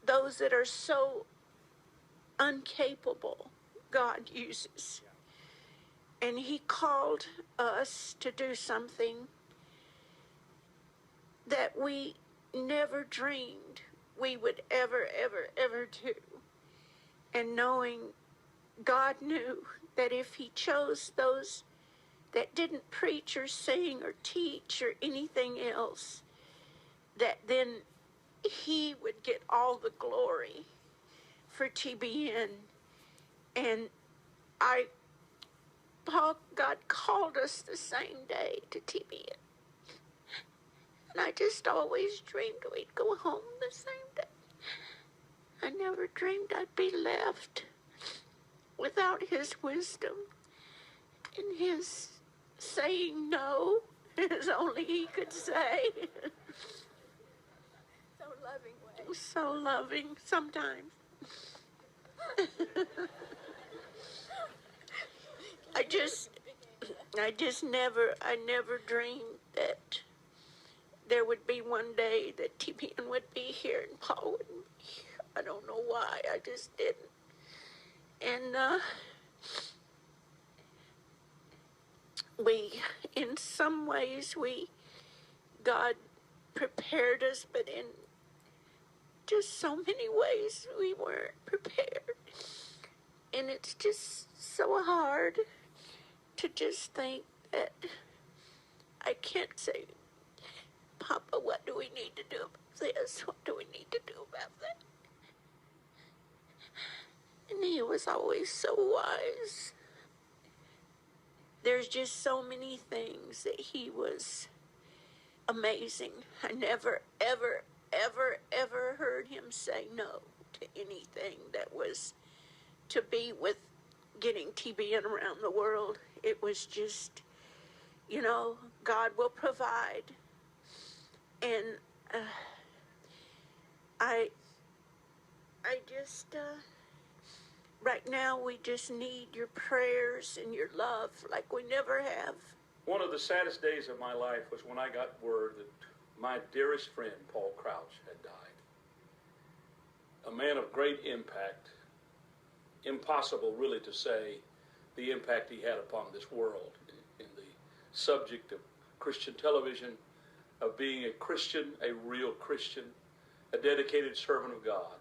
those that are so incapable, God uses. And he called us to do something that we never dreamed we would ever do. And knowing God knew that if he chose those that didn't preach or sing or teach or anything else, that then he would get all the glory for TBN. And God called us the same day to TBN. And I just always dreamed we'd go home the same day. I never dreamed I'd be left without his wisdom and his saying no, as only he could say. So loving way. So loving sometimes. I never dreamed that there would be one day that TBN would be here and Paul wouldn't be here. I don't know why. I just didn't. And in some ways, God prepared us, but in just so many ways, we weren't prepared. And it's just so hard to just think that I can't say, Papa, what do we need to do about this? What do we need to do about that? And he was always so wise. There's just so many things that he was amazing. I never, ever heard him say no to anything that was to be with getting TBN around the world. It was just, God will provide. And I just, right now we just need your prayers and your love like we never have. One of the saddest days of my life was when I got word that my dearest friend, Paul Crouch, had died. A man of great impact. Impossible really to say the impact he had upon this world in the subject of Christian television, of being a Christian, a real Christian, a dedicated servant of God.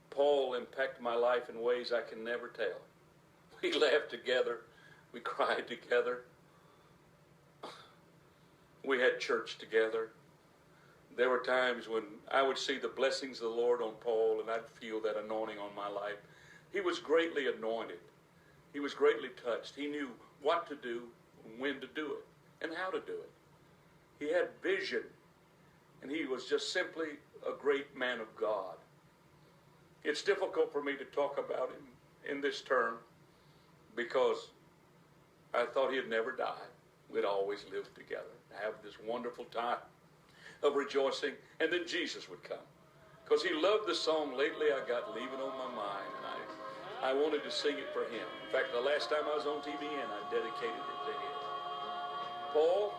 Paul impacted my life in ways I can never tell. We laughed together. We cried together. We had church together. There were times when I would see the blessings of the Lord on Paul, and I'd feel that anointing on my life. He was greatly anointed. He was greatly touched. He knew what to do, when to do it, and how to do it. He had vision, and he was just simply a great man of God. It's difficult for me to talk about him in this term because I thought he'd never die. We'd always live together, have this wonderful time of rejoicing, and then Jesus would come. Because he loved the song, Lately I Got Leaving on My Mind, and I wanted to sing it for him. In fact, the last time I was on TBN, I dedicated it to him. Paul,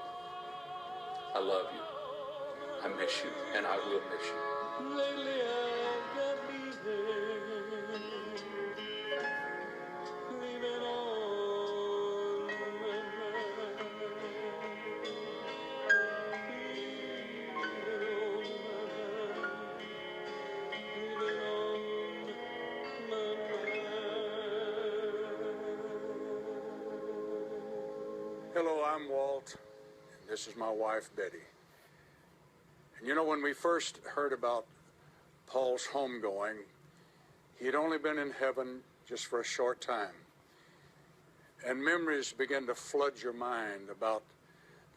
I love you. I miss you, and I will miss you. Lately I've got leaving on my Hello, I'm Walt, and this is my wife, Betty. And when we first heard about Paul's homegoing, he had only been in heaven just for a short time. And memories began to flood your mind about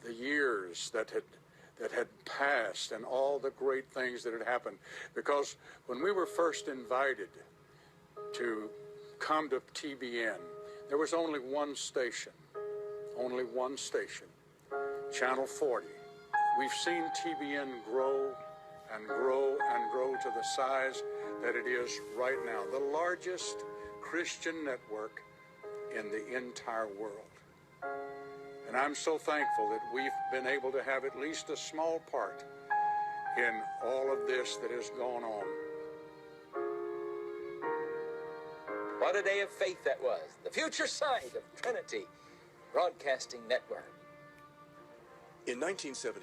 the years that had passed and all the great things that had happened. Because when we were first invited to come to TBN, there was only one station, Channel 40. We've seen TBN grow and grow and grow to the size that it is right now, the largest Christian network in the entire world. And I'm so thankful that we've been able to have at least a small part in all of this that has gone on. What a day of faith that was. The future site of Trinity Broadcasting Network. In 1974,